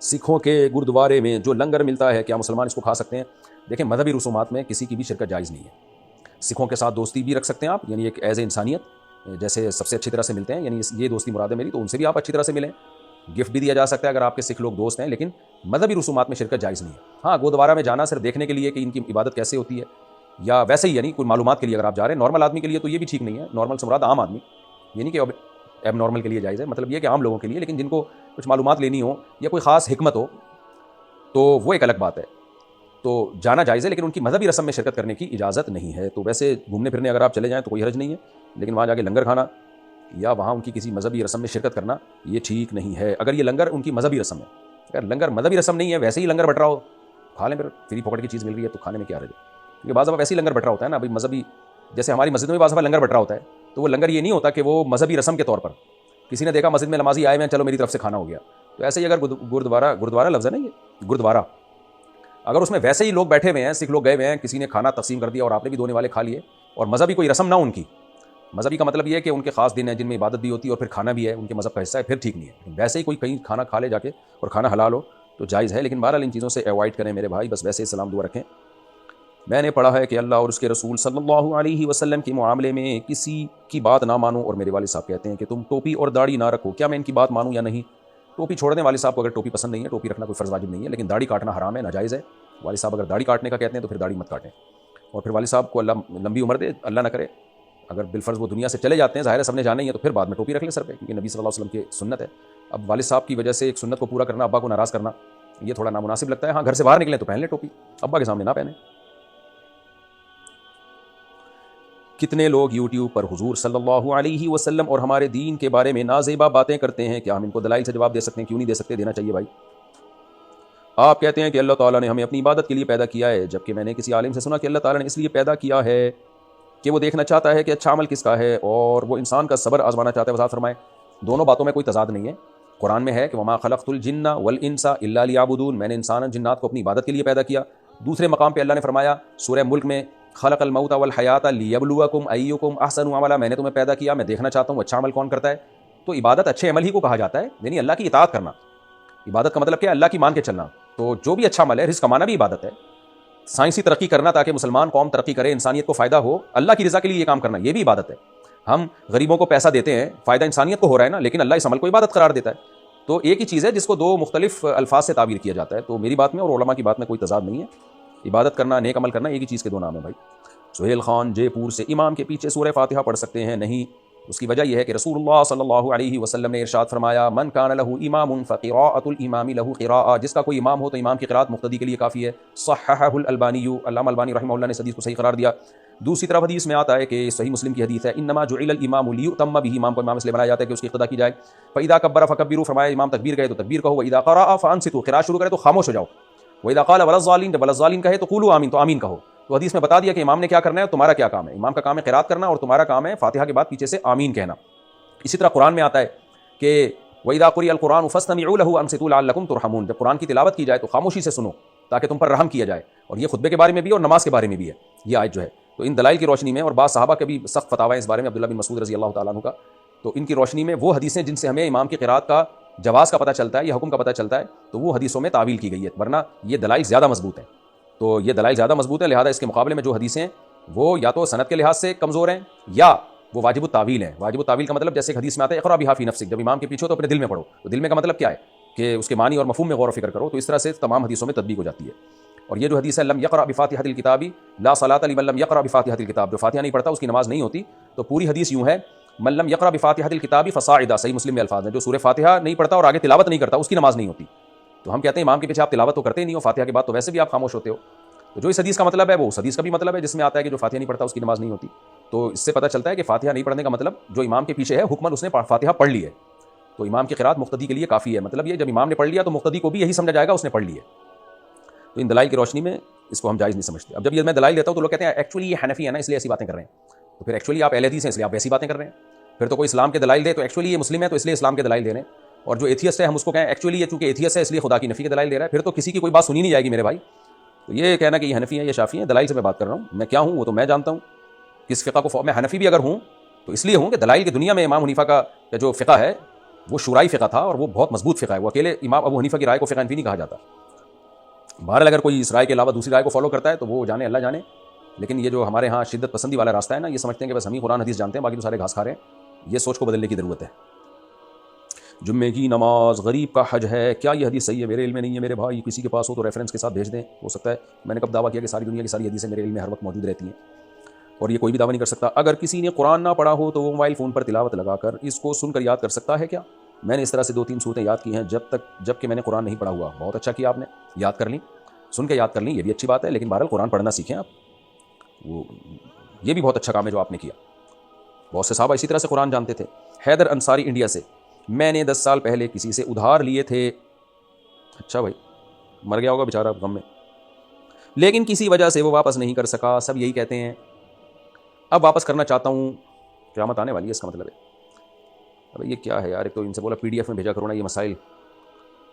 سکھوں کے گردوارے میں جو لنگر ملتا ہے کیا مسلمان اس کو کھا سکتے ہیں؟ دیکھیں مذہبی رسومات میں کسی کی بھی شرکت جائز نہیں ہے. سکھوں کے ساتھ دوستی بھی رکھ سکتے ہیں آپ، یعنی ایک ایز اے انسانیت جیسے سب سے اچھی طرح سے ملتے ہیں، یعنی یہ دوستی مراد ہے میری، تو ان سے بھی آپ اچھی طرح سے ملیں. گفٹ بھی دیا جا سکتا ہے اگر آپ کے سکھ لوگ دوست ہیں، لیکن مذہبی رسومات میں شرکت جائز نہیں ہے. ہاں گردوارہ میں جانا صرف دیکھنے کے لیے کہ ان کی عبادت کیسے ہوتی ہے، یا ویسے ہی یعنی کوئی معلومات کے لیے اگر آپ جا رہے ہیں نارمل آدمی کے لیے تو یہ بھی ٹھیک نہیں ہے. نارمل سے مراد عام آدمی، یعنی کہ ایب نارمل کے لیے جائز ہے، مطلب یہ کہ عام لوگوں کے لیے، لیکن جن کو کچھ معلومات لینی ہو یا کوئی خاص حکمت ہو تو وہ ایک الگ بات ہے. تو جانا جائز ہے لیکن ان کی مذہبی رسم میں شرکت کرنے کی اجازت نہیں ہے. تو ویسے گھومنے پھرنے اگر آپ چلے جائیں تو کوئی حرج نہیں ہے، لیکن وہاں جا کے لنگر کھانا یا وہاں ان کی کسی مذہبی رسم میں شرکت کرنا یہ ٹھیک نہیں ہے. اگر یہ لنگر ان کی مذہبی رسم ہے، اگر لنگر مذہبی رسم نہیں ہے ویسے ہی لنگر بٹ رہا ہو کھا لیں، پھر فری پکڑ کی چیز مل رہی ہے تو کھانے میں کیا حرج ہے. کیونکہ بعض دفعہ ویسے ہی لنگر بٹ رہا ہوتا ہے نا، بھائی مذہبی، جیسے ہماری مسجد میں بعض دفعہ لنگر بٹ رہا ہوتا ہے تو وہ لنگر یہ نہیں ہوتا کہ وہ مذہبی رسم کے طور پر کسی نے دیکھا مسجد میں نمازی آئے ہیں چلو میری طرف سے کھانا ہو گیا. تو ایسے ہی اگر گردوارہ لفظ ہے نا یہ گردوارہ، اگر اس میں ویسے ہی لوگ بیٹھے ہوئے ہیں، سکھ لوگ گئے ہوئے ہیں، کسی نے کھانا تقسیم کر دیا اور آپ نے بھی دونے والے کھا لیے، اور مذہبی کوئی رسم نہ ان کی، مذہبی کا مطلب یہ ہے کہ ان کے خاص دن ہیں جن میں عبادت بھی ہوتی ہے اور پھر کھانا بھی ہے ان کے مذہب کا حصہ ہے، پھر ٹھیک نہیں ہے. ویسے ہی کوئی کہیں کھانا کھا لے جا کے اور کھانا حلال ہو تو جائز ہے، لیکن بہرحال ان چیزوں سے اوائڈ کریں میرے بھائی. بس ویسے ہی سلام دعا رکھیں. میں نے پڑھا ہے کہ اللہ اور اس کے رسول صلی اللہ علیہ وسلم کے معاملے میں کسی کی بات نہ مانو، اور میرے والد صاحب کہتے ہیں کہ تم ٹوپی اور داڑھی نہ رکھو. کیا میں ان کی بات مانوں یا نہیں؟ ٹوپی چھوڑنے والد صاحب کو اگر ٹوپی پسند نہیں ہے، ٹوپی رکھنا کوئی فرض واجب نہیں ہے، لیکن داڑھی کاٹنا حرام ہے، ناجائز ہے. والد صاحب اگر داڑھی کاٹنے کا کہتے ہیں تو پھر داڑھی مت کاٹیں. اور پھر والد صاحب کو اللہ لمبی عمر دے، اللہ نہ کرے اگر بالفرض وہ دنیا سے چلے جاتے ہیں، ظاہر ہے سب نے جانا ہی ہے، تو پھر بعد میں ٹوپی رکھ لیں سر پہ، کیونکہ نبی صلی اللہ علیہ وسلم کی سنت ہے. اب والد صاحب کی وجہ سے ایک سنت کو پورا کرنا، ابا کو ناراض کرنا، یہ تھوڑا نامناسب لگتا ہے. ہاں گھر سے باہر نکلیں تو پہن لیں ٹوپی، ابا کے سامنے نہ پہنیں. کتنے لوگ یوٹیوب پر حضور صلی اللہ علیہ وسلم اور ہمارے دین کے بارے میں نازیبا باتیں کرتے ہیں، کیا ہم ان کو دلائل سے جواب دے سکتے ہیں؟ کیوں نہیں دے سکتے؟ دینا چاہیے بھائی. آپ کہتے ہیں کہ اللہ تعالیٰ نے ہمیں اپنی عبادت کے لیے پیدا کیا ہے، جبکہ میں نے کسی عالم سے سنا کہ اللہ تعالیٰ نے اس لیے پیدا کیا ہے کہ وہ دیکھنا چاہتا ہے کہ اچھا عمل کس کا ہے اور وہ انسان کا صبر آزمانا چاہتا ہے. وضاحت فرمائیں. دونوں باتوں میں کوئی تضاد نہیں ہے. قرآن میں ہے کہ وما خلقت الجن والانس الا لیعبدون، میں نے انسان جنات کو اپنی عبادت کے لیے پیدا کیا. دوسرے مقام پہ اللہ نے فرمایا سورہ ملک میں خلق الموت والحیات لیبلوکم ایکم احسن عملا، میں نے تمہیں پیدا کیا، میں دیکھنا چاہتا ہوں اچھا عمل کون کرتا ہے. تو عبادت اچھے عمل ہی کو کہا جاتا ہے، یعنی اللہ کی اطاعت کرنا. عبادت کا مطلب کیا ہے؟ اللہ کی مان کے چلنا. تو جو بھی اچھا عمل ہے، رزق کمانا بھی عبادت ہے، سائنسی ترقی کرنا تاکہ مسلمان قوم ترقی کرے، انسانیت کو فائدہ ہو، اللہ کی رضا کے لیے یہ کام کرنا، یہ بھی عبادت ہے. ہم غریبوں کو پیسہ دیتے ہیں، فائدہ انسانیت کو ہو رہا ہے نا، لیکن اللہ اس عمل کو عبادت قرار دیتا ہے. تو ایک ہی چیز ہے جس کو دو مختلف الفاظ سے تعبیر کیا جاتا ہے. تو میری بات میں اور علماء کی بات میں کوئی تضاد نہیں ہے. عبادت کرنا، نیک عمل کرنا ایک ہی چیز کے دو نام ہیں بھائی. سہیل خان جے پور سے، امام کے پیچھے سورہ فاتحہ پڑھ سکتے ہیں؟ نہیں. اس کی وجہ یہ ہے کہ رسول اللہ صلی اللہ علیہ وسلم نے ارشاد فرمایا من کان لہ امام فقراءۃ الامام لہ قراءۃ، جس کا کوئی امام ہو تو امام کی قراءت مقتدی کے لیے کافی ہے. صححہ الالبانی، علامہ البانی رحمہ اللہ نے اس حدیث کو صحیح قرار دیا. دوسری طرف حدیث میں آتا ہے کہ صحیح مسلم کی حدیث ہے انما جعل الامام لیؤتم بہ، امام کو امام اس لیے بنایا جاتا ہے کہ اس کی اقتدا کی جائے. فاذا کبر فکبروا، فرمایا امام تکبیر کہے تو تکبیر کہو. واذا قرأ فانصتوا، قراءت شروع کرے تو خاموش ہو جاؤ. واذا قال ولا الضالین، جب ولا الضالین کہے تو قولوا آمین، تو آمین کہو. تو حدیث میں بتا دیا کہ امام نے کیا کرنا ہے اور تمہارا کیا کام ہے. امام کا کام ہے قرات کرنا اور تمہارا کام ہے فاتحہ کے بعد پیچھے سے آمین کہنا. اسی طرح قرآن میں آتا ہے کہ وَإِذَا قُرِئَ الْقُرْآنُ فَاسْتَمِعُوا لَهُ وَأَنصِتُوا لَعَلَّكُمْ تُرْحَمُونَ، جب قرآن کی تلاوت کی جائے تو خاموشی سے سنو تاکہ تم پر رحم کیا جائے. اور یہ خطبے کے بارے میں بھی اور نماز کے بارے میں بھی ہے یہ آیت جو ہے. تو ان دلائل کی روشنی میں، اور بعض صحابہ کے بھی سخت فتاوی ہیں اس بارے میں، عبداللہ بن مسعود رضی اللہ تعالیٰ عنہ کا، تو ان کی روشنی میں وہ حدیثیں جن سے ہمیں امام کی قرات کا جواز کا پتہ چلتا ہے یا حکم کا پتہ چلتا ہے، تو وہ حدیثوں میں تعویل کی گئی ہے، ورنہ یہ دلائل زیادہ مضبوط ہیں. تو یہ دلائل زیادہ مضبوط ہیں، لہذا اس کے مقابلے میں جو حدیثیں ہیں وہ یا تو سند کے لحاظ سے کمزور ہیں یا وہ واجب التعویل ہیں. واجب التعویل کا مطلب جیسے ایک حدیث میں آتا ہے اقرا بہا فی نفسک، جب امام کے پیچھے ہو تو اپنے دل میں پڑھو. تو دل میں کا مطلب کیا ہے کہ اس کے معنی اور مفہوم میں غور و فکر کرو. تو اس طرح سے تمام حدیثوں میں تطبیق ہو جاتی ہے. اور یہ جو حدیث ہے لم یقرأ بفاتحۃ الکتاب لا صلاۃ لمن لم یقرأ بفاتحۃ الکتاب، جو فاتحہ نہیں پڑھتا اس کی نماز نہیں ہوتی. تو پوری حدیث یوں ہے من لم یقرأ بفاتحۃ الکتاب فصاعدا، صحیح مسلم میں الفاظ ہیں، جو سورہ فاتحہ نہیں پڑھتا اور آگے تلاوت نہیں کرتا اس کی نماز نہیں ہوتی. تو ہم کہتے ہیں امام کے پیچھے آپ تلاوت تو کرتے ہی نہیں ہو، فاتحہ کے بعد تو ویسے بھی آپ خاموش ہوتے ہو. تو جو اس حدیث کا مطلب ہے وہ اس حدیث کا بھی مطلب ہے جس میں آتا ہے کہ جو فاتحہ نہیں پڑھتا اس کی نماز نہیں ہوتی. تو اس سے پتہ چلتا ہے کہ فاتحہ نہیں پڑھنے کا مطلب جو امام کے پیچھے ہے حکمن اس نے فاتحہ پڑھ لی ہے، تو امام کی قرات مقتدی کے لیے کافی ہے. مطلب یہ جب امام نے پڑھ لیا تو مقتدی کو بھی یہی سمجھا جائے گا اس نے پڑھ لی ہے. تو ان دلائل کی روشنی میں اس کو ہم جائز نہیں سمجھتے. اب جب یہ میں دلائل دیتا ہوں تو لوگ کہتے ہیں ایکچولی یہ حنفی ہے نا اس لیے ایسی باتیں کر رہے ہیں. تو پھر ایکچولی آپ اہل حدیث ہیں اس لیے آپ ایسی باتیں کر رہے ہیں. پھر تو کوئی اسلام کے دلائل دے تو ایکچولی یہ مسلم ہے تو اس لیے اسلام کے دلائل دے رہے ہیں. اور جو ایتھیسٹ ہے ہم اس کو کہیں ایکچولی یہ چونکہ ایتھیسٹ ہے اس لیے خدا کی نفی کے دلائل دے رہا ہے. پھر تو کسی کی کوئی بات سنی نہیں جائے گی میرے بھائی. تو یہ کہنا کہ یہ حنفی ہیں یہ شافعی ہیں، دلائل سے میں بات کر رہا ہوں. میں کیا ہوں وہ تو میں جانتا ہوں، کس فقہ کو میں حنفی بھی اگر ہوں تو اس لیے ہوں کہ دلائل کی دنیا میں امام حنیفہ کا جو فقہ ہے وہ شورائی فقہ تھا اور وہ بہت مضبوط فقہ ہے. وہ اکیلے امام ابو حنیفہ کی رائے کو فقہ حنفی نہیں کہا جاتا. بہرحال اگر کوئی اس رائے کے علاوہ دوسری رائے کو فالو کرتا ہے تو وہ جانے اللہ جانے. لیکن یہ جو ہمارے ہاں شدت پسندی والا راستہ ہے نا, یہ سمجھتے ہیں کہ بس ہم ہی قرآن حدیث جانتے ہیں, باقی تو سارے گھاس کھا رہے ہیں. یہ سوچ کو بدلنے کی ضرورت ہے. جمعے کی نماز غریب کا حج ہے, کیا یہ حدیث صحیح ہے؟ میرے علم میں نہیں ہے میرے بھائی, کسی کے پاس ہو تو ریفرنس کے ساتھ بھیج دیں. ہو سکتا ہے, میں نے کب دعویٰ کیا کہ ساری دنیا کی ساری حدیثیں میرے علم میں ہر وقت موجود رہتی ہیں, اور یہ کوئی بھی دعویٰ نہیں کر سکتا. اگر کسی نے قرآن نہ پڑھا ہو تو وہ موبائل فون پر تلاوت لگا کر اس کو سن کر یاد کر سکتا ہے کیا؟ میں نے اس طرح سے 2-3 صورتیں یاد کی ہیں جب کہ میں نے قرآن نہیں پڑھا ہوا. بہت اچھا کیا آپ نے, یاد کر لیں, سن کے یاد کر لیں, یہ بھی اچھی بات ہے. لیکن بہرحال قرآن پڑھنا سیکھیں آپ, وہ یہ بھی بہت اچھا کام ہے جو آپ نے کیا. بہت سے صحابہ اسی طرح سے قرآن جانتے تھے. حیدر انصاری انڈیا سے, میں نے 10 سال پہلے کسی سے ادھار لیے تھے. اچھا بھائی, مر گیا ہوگا بیچارہ غم میں, لیکن کسی وجہ سے وہ واپس نہیں کر سکا. سب یہی کہتے ہیں, اب واپس کرنا چاہتا ہوں. قیامت آنے والی ہے اس کا مطلب ہے. اب یہ کیا ہے یار, ایک تو ان سے بولا PDF میں بھیجا کرو نا یہ مسائل.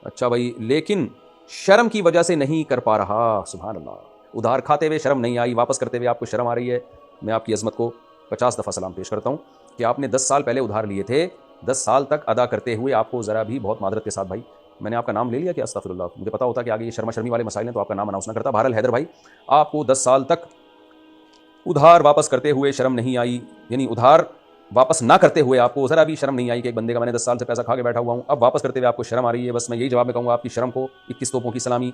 اچھا بھائی, لیکن شرم کی وجہ سے نہیں کر پا رہا. سبحان اللہ, ادھار کھاتے ہوئے شرم نہیں آئی, واپس کرتے ہوئے آپ کو شرم آ رہی ہے. میں آپ کی عظمت کو 50 دفعہ سلام پیش کرتا ہوں کہ آپ نے 10 سال پہلے ادھار لیے تھے, 10 سال تک ادا کرتے ہوئے آپ کو ذرا بھی, بہت معذرت کے ساتھ بھائی میں نے آپ کا نام لے لیا کہ استغفر اللہ, مجھے پتا ہوتا کہ آگے یہ شرما شرمی والے مسائل ہیں تو آپ کا نام اناؤنس نہ کرتا. بہرحال حیدر بھائی, آپ کو 10 سال تک ادھار واپس کرتے ہوئے شرم نہیں آئی, یعنی ادھار واپس نہ کرتے ہوئے آپ کو ذرا بھی شرم نہیں آئی کہ ایک بندے کا میں نے 10 سال سے پیسہ کھا کے بیٹھا ہوا ہوں, اب واپس کرتے ہوئے آپ کو شرم آ رہی ہے. بس میں یہی جواب میں کہوں گا, آپ کی شرم کو 21 توپوں کی سلامی.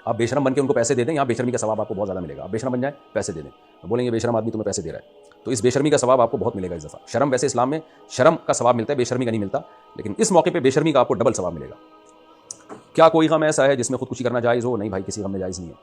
آپ بے شرم بن کے ان کو پیسے دے دیں, یہاں بے شرمی کا ثواب آپ کو بہت زیادہ ملے گا. آپ بے شرم بن جائیں, پیسے دے دیں, بولیں یہ بے شرم آدمی تمہیں پیسے دے رہا ہے, تو اس بے شرمی کا ثواب آپ کو بہت ملے گا اس دفعہ. شرم ویسے اسلام میں شرم کا ثواب ملتا ہے, بے شرمی کا نہیں ملتا, لیکن اس موقع پہ بے شرمی کا آپ کو ڈبل ثواب ملے گا. کیا کوئی غم ایسا ہے جس میں خودکشی کرنا جائز ہو؟ نہیں بھائی, کسی غم میں جائز نہیں ہے.